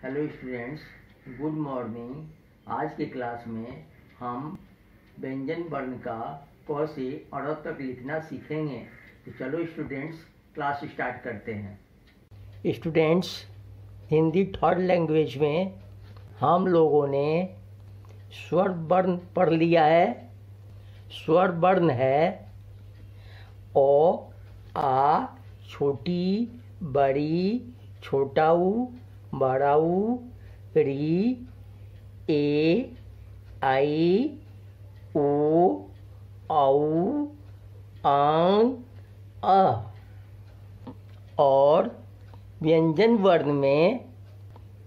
Hello students, good morning. आज के class में हम व्यंजन वर्ण का क से अ तक लिखना सीखेंगे। तो चलो स्टूडेंट्स, क्लास स्टार्ट करते हैं। स्टूडेंट्स, हिंदी थर्ड लैंग्वेज में हम लोगों ने स्वर वर्ण पढ़ लिया है। स्वर वर्ण है ओ, आ, छोटी, बड़ी, छोटा ऊ, बड़ा ऊ, री, ए, आई, ओ, औ, आंग, अ। और व्यंजन वर्ण में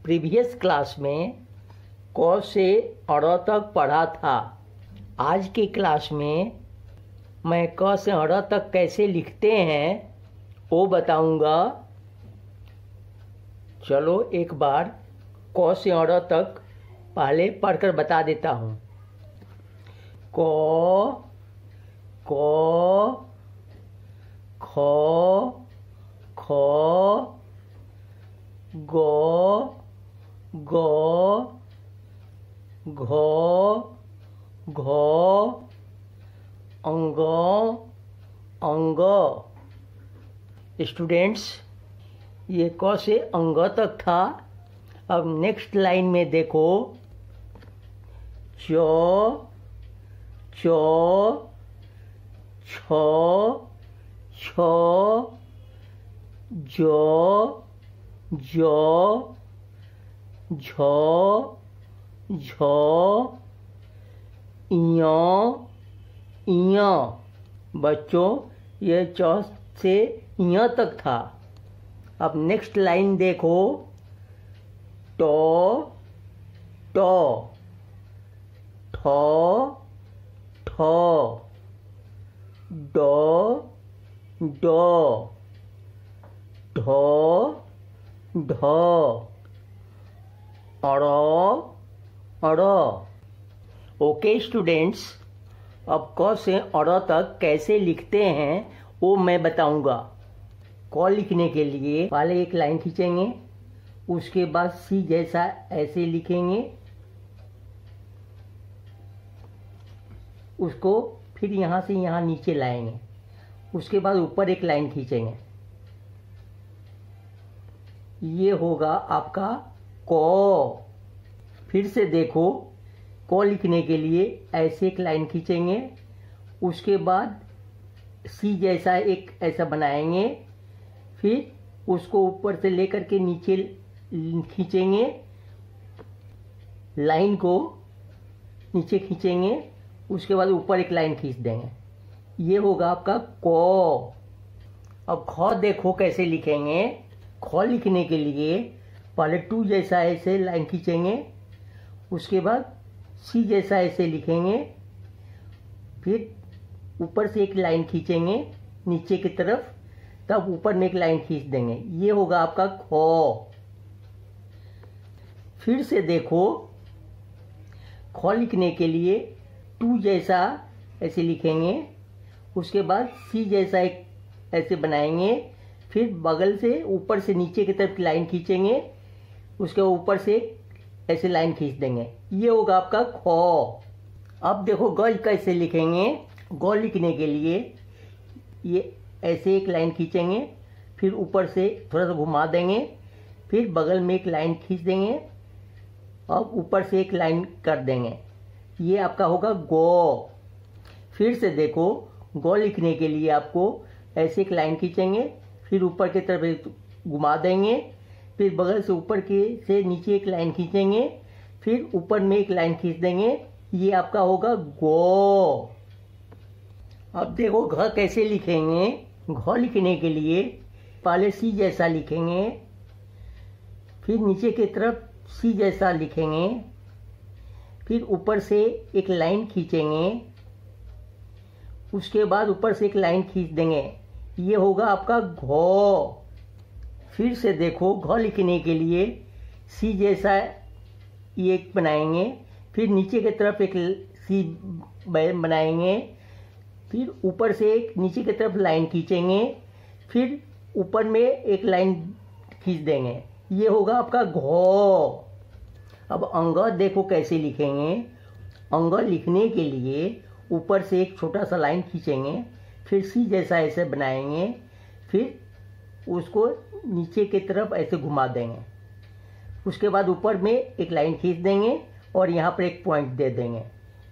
प्रीवियस क्लास में क से अ तक पढ़ा था। आज की क्लास में मैं क से अ तक कैसे लिखते हैं वो बताऊंगा। चलो एक बार क से अ तक पहले पढ़कर बता देता हूँ। क, क, ख, ख, ग, ग, घ, घ, अंग, अंग। स्टूडेंट्स, ये क से अंग तक था। अब नेक्स्ट लाइन में देखो, च, च, छ, छ, ज, ज, झ, झ, ञ, ञ। बच्चों, ये च से ञ तक था। अब नेक्स्ट लाइन देखो, ट, ट, ठ, ठ, ड, ड, ढ, ढ, अड़, अड़। ओके स्टूडेंट्स, अब क से अड़ तक कैसे लिखते हैं वो मैं बताऊंगा। क लिखने के लिए पहले एक लाइन खींचेंगे, उसके बाद सी जैसा ऐसे लिखेंगे, उसको फिर यहाँ से यहाँ नीचे लाएंगे, उसके बाद ऊपर एक लाइन खींचेंगे। ये होगा आपका क। फिर से देखो, क लिखने के लिए ऐसे एक लाइन खींचेंगे, उसके बाद सी जैसा एक ऐसा बनाएंगे, फिर उसको ऊपर से लेकर के नीचे खींचेंगे, लाइन को नीचे खींचेंगे, उसके बाद ऊपर एक लाइन खींच देंगे। ये होगा आपका क। अब ख देखो कैसे लिखेंगे। ख लिखने के लिए पहले टू जैसा ऐसे लाइन खींचेंगे, उसके बाद सी जैसा ऐसे लिखेंगे, फिर ऊपर से एक लाइन खींचेंगे नीचे की तरफ, तब ऊपर में एक लाइन खींच देंगे। ये होगा आपका ख। फिर से देखो, ख लिखने के लिए टू जैसा ऐसे लिखेंगे, उसके बाद सी जैसा एक ऐसे बनाएंगे, फिर बगल से ऊपर से नीचे की तरफ लाइन खींचेंगे, उसके ऊपर से ऐसे लाइन खींच देंगे। ये होगा आपका ख। अब देखो ग कैसे लिखेंगे। ग लिखने के लिए ये ऐसे एक लाइन खींचेंगे, फिर ऊपर से थोड़ा सा घुमा देंगे, फिर बगल में एक लाइन खींच देंगे, अब ऊपर से एक लाइन कर देंगे। ये आपका होगा गो। फिर से देखो, गो लिखने के लिए आपको ऐसे एक लाइन खींचेंगे, फिर ऊपर की तरफ घुमा देंगे, फिर बगल से ऊपर के से नीचे एक लाइन खींचेंगे, फिर ऊपर में एक लाइन खींच देंगे। ये आपका होगा गो। अब देखो घ कैसे लिखेंगे। घ लिखने के लिए पहले सी जैसा लिखेंगे, फिर नीचे की तरफ सी जैसा लिखेंगे, फिर ऊपर से एक लाइन खींचेंगे, उसके बाद ऊपर से एक लाइन खींच देंगे। ये होगा आपका घ। फिर से देखो, घ लिखने के लिए सी जैसा ये बनाएंगे, फिर नीचे की तरफ एक सी बनाएंगे, फिर ऊपर से एक नीचे की तरफ लाइन खींचेंगे, फिर ऊपर में एक लाइन खींच देंगे। ये होगा आपका घो। अब अंग देखो कैसे लिखेंगे। अंग लिखने के लिए ऊपर से एक छोटा सा लाइन खींचेंगे, फिर सी जैसा ऐसे बनाएंगे, फिर उसको नीचे की तरफ ऐसे घुमा देंगे। उसके बाद ऊपर में एक लाइन खींच देंगे और यहाँ पर एक पॉइंट दे देंगे।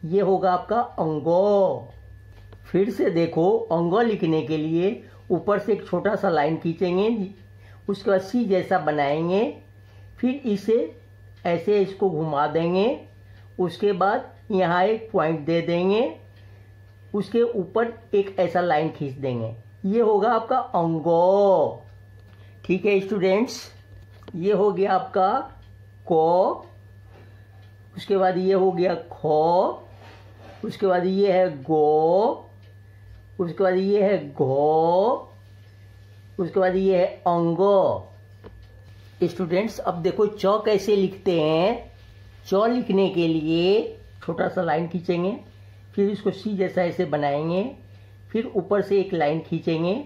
ये होगा आपका अंगो। फिर से देखो, अंगो लिखने के लिए ऊपर से एक छोटा सा लाइन खींचेंगे, उसके बाद सी जैसा बनाएंगे, फिर इसे ऐसे इसको घुमा देंगे। उसके बाद यहाँ एक पॉइंट दे देंगे, उसके ऊपर एक ऐसा लाइन खींच देंगे। ये होगा आपका अंगो। ठीक है स्टूडेंट्स, ये हो गया आपका को, उसके बाद ये हो गया खो, उसके बाद ये है गो, उसके बाद ये है घो, उसके बाद ये है अंगो। स्टूडेंट्स अब देखो चौ कैसे लिखते हैं। चौ लिखने के लिए छोटा सा लाइन खींचेंगे, फिर इसको सी जैसा ऐसे बनाएंगे, फिर ऊपर से एक लाइन खींचेंगे,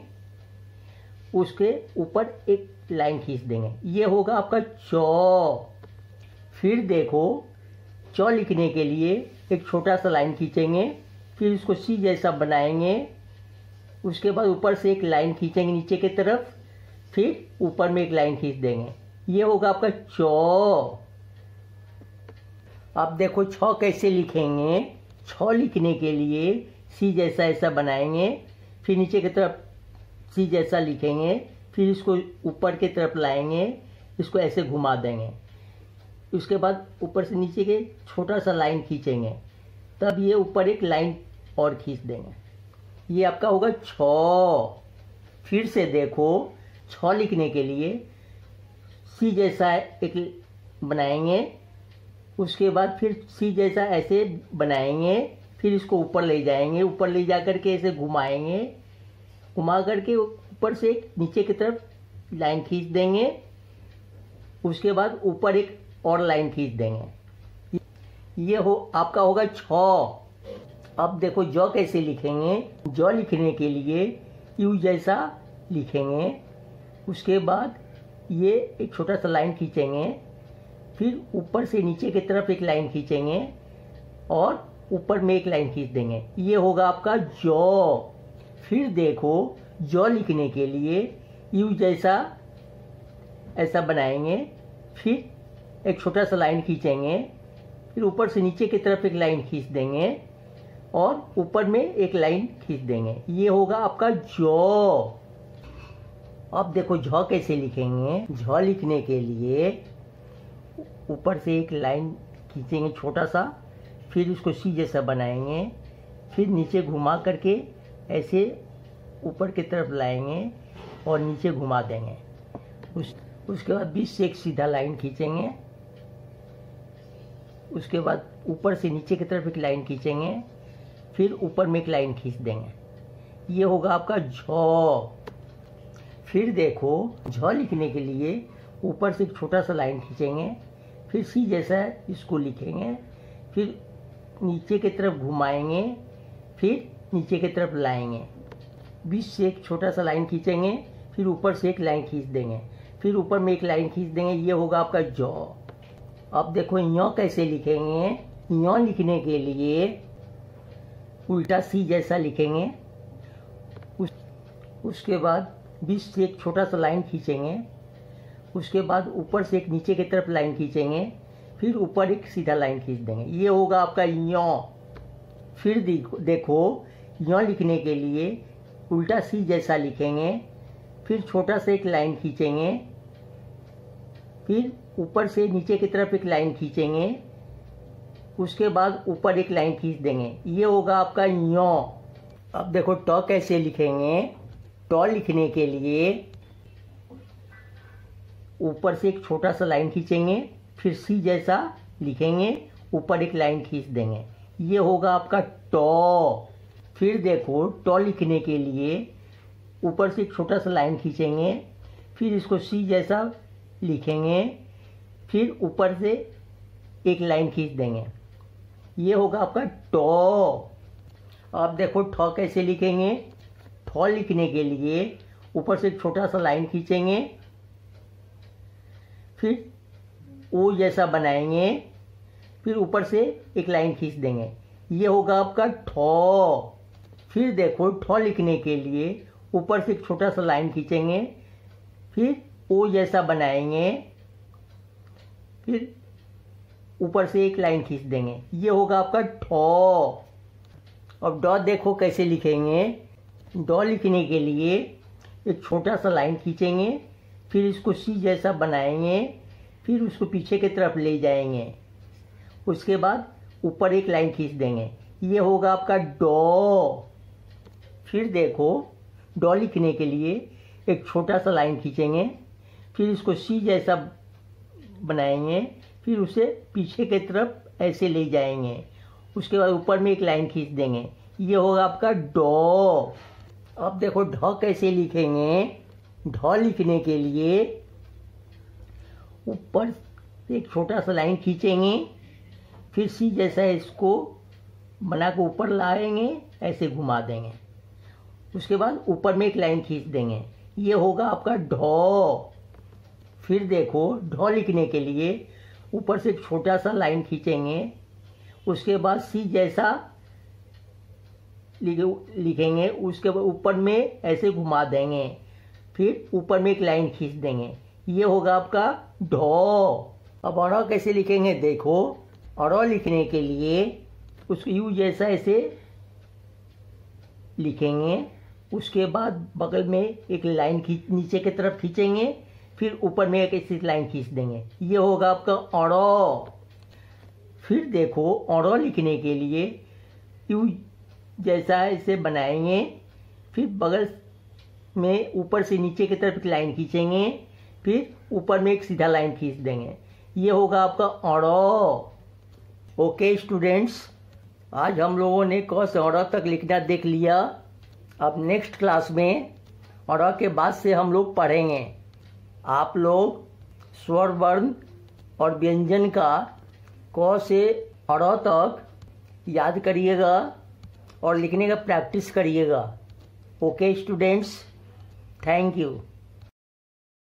उसके ऊपर एक लाइन खींच देंगे। ये होगा आपका चौ। फिर देखो, चौ लिखने के लिए एक छोटा सा लाइन खींचेंगे, फिर इसको सी जैसा बनाएंगे, उसके बाद ऊपर से एक लाइन खींचेंगे नीचे की तरफ, फिर ऊपर में एक लाइन खींच देंगे। ये होगा आपका चौ। अब देखो छौ कैसे लिखेंगे। छौ लिखने के लिए सी जैसा ऐसा बनाएंगे, फिर नीचे की तरफ सी जैसा लिखेंगे, फिर इसको ऊपर की तरफ लाएंगे, इसको ऐसे घुमा देंगे। उसके बाद ऊपर से नीचे के छोटा सा लाइन खींचेंगे, तब ये ऊपर एक लाइन और खींच देंगे। ये आपका होगा छौ। फिर से देखो, छौ लिखने के लिए सी जैसा एक बनाएंगे, उसके बाद फिर सी जैसा ऐसे बनाएंगे, फिर इसको ऊपर ले जाएंगे, ऊपर ले जा करके ऐसे घुमाएंगे, घुमा करके ऊपर से एक नीचे की तरफ लाइन खींच देंगे, उसके बाद ऊपर एक और लाइन खींच देंगे। ये हो आपका होगा छौ। अब देखो जौ कैसे लिखेंगे। जौ लिखने के लिए यू जैसा लिखेंगे, उसके बाद ये एक छोटा सा लाइन खींचेंगे, फिर ऊपर से नीचे की तरफ एक लाइन खींचेंगे और ऊपर में एक लाइन खींच देंगे। ये होगा आपका जौ। फिर देखो, जौ लिखने के लिए यू जैसा ऐसा बनाएंगे, फिर एक छोटा सा लाइन खींचेंगे, फिर ऊपर से नीचे की तरफ एक लाइन खींच देंगे और ऊपर में एक लाइन खींच देंगे। ये होगा आपका जौ। अब देखो झ कैसे लिखेंगे। झ लिखने के लिए ऊपर से एक लाइन खींचेंगे छोटा सा, फिर उसको सी जैसा बनाएंगे, फिर नीचे घुमा करके ऐसे ऊपर की तरफ लाएंगे और नीचे घुमा देंगे। उसके बाद बीच से एक सीधा लाइन खींचेंगे, उसके बाद ऊपर से नीचे की तरफ एक लाइन खींचेंगे, फिर ऊपर में एक लाइन खींच देंगे। ये होगा आपका झ। फिर देखो, झ लिखने के लिए ऊपर से एक छोटा सा लाइन खींचेंगे, फिर सी जैसा इसको लिखेंगे, फिर नीचे की तरफ घुमाएंगे, फिर नीचे की तरफ लाएंगे, बीच से एक छोटा सा लाइन खींचेंगे, फिर ऊपर से एक लाइन खींच देंगे, फिर ऊपर में एक लाइन खींच देंगे। ये होगा आपका जौ। अब देखो यो कैसे लिखेंगे। यो लिखने के लिए उल्टा सी जैसा लिखेंगे, उसके बाद बीच से एक छोटा सा लाइन खींचेंगे, उसके बाद ऊपर से एक नीचे की तरफ लाइन खींचेंगे, फिर ऊपर एक सीधा लाइन खींच देंगे। ये होगा आपका यो। फिर देखो, यो लिखने के लिए उल्टा सी जैसा लिखेंगे, फिर छोटा सा एक लाइन खींचेंगे, फिर ऊपर से नीचे की तरफ एक लाइन खींचेंगे, उसके बाद ऊपर एक लाइन खींच देंगे। ये होगा आपका यो। अब देखो ट कैसे लिखेंगे। ट लिखने के लिए ऊपर से एक छोटा सा लाइन खींचेंगे, फिर सी जैसा लिखेंगे, ऊपर एक लाइन खींच देंगे। ये होगा आपका ट। फिर देखो, ट लिखने के लिए ऊपर से एक छोटा सा लाइन खींचेंगे, फिर इसको सी जैसा लिखेंगे, फिर ऊपर से एक लाइन खींच देंगे। ये होगा आपका ट। अब देखो ठ कैसे लिखेंगे। ठ लिखने के लिए ऊपर से एक छोटा सा लाइन खींचेंगे, फिर ओ जैसा बनाएंगे, फिर ऊपर से एक लाइन खींच देंगे, ये होगा आपका ठो। फिर देखो ठो लिखने के लिए ऊपर से एक छोटा सा लाइन खींचेंगे, फिर ओ जैसा बनाएंगे, फिर ऊपर से एक लाइन खींच देंगे, ये होगा आपका ठो। अब डॉ देखो कैसे लिखेंगे। डॉ लिखने के लिए एक छोटा सा लाइन खींचेंगे, फिर इसको सी जैसा बनाएंगे, फिर उसको पीछे की तरफ ले जाएंगे, उसके बाद ऊपर एक लाइन खींच देंगे, ये होगा आपका डॉ। फिर देखो डॉ लिखने के लिए एक छोटा सा लाइन खींचेंगे, फिर इसको सी जैसा बनाएंगे, फिर उसे पीछे की तरफ ऐसे ले जाएंगे, उसके बाद ऊपर में एक लाइन खींच देंगे, ये होगा आपका डॉ। अब देखो ढ कैसे लिखेंगे। ढ लिखने के लिए ऊपर से एक छोटा सा लाइन खींचेंगे, फिर सी जैसा इसको बना के ऊपर लाएंगे, ऐसे घुमा देंगे, उसके बाद ऊपर में एक लाइन खींच देंगे, ये होगा आपका ढ। फिर देखो ढ लिखने के लिए ऊपर से एक छोटा सा लाइन खींचेंगे, उसके बाद सी जैसा लिखेंगे, उसके बाद ऊपर में ऐसे घुमा देंगे, फिर ऊपर में एक लाइन खींच देंगे, ये होगा आपका ढ। अब अ कैसे लिखेंगे देखो। अ लिखने के लिए उसको यू जैसा ऐसे लिखेंगे, उसके बाद बगल में एक लाइन नीचे की तरफ खींचेंगे, फिर ऊपर में एक ऐसी लाइन खींच देंगे, ये होगा आपका अ। फिर देखो अ लिखने के लिए यू जैसा ऐसे बनाएंगे, फिर बगल में ऊपर से नीचे की तरफ एक लाइन खींचेंगे, फिर ऊपर में एक सीधा लाइन खींच देंगे, ये होगा आपका अ। ओके स्टूडेंट्स, आज हम लोगों ने क से अ तक लिखना देख लिया। अब नेक्स्ट क्लास में अ के बाद से हम लोग पढ़ेंगे। आप लोग स्वर वर्ण और व्यंजन का क से अ तक याद करिएगा और लिखने का प्रैक्टिस करिएगा। Okay students, thank you.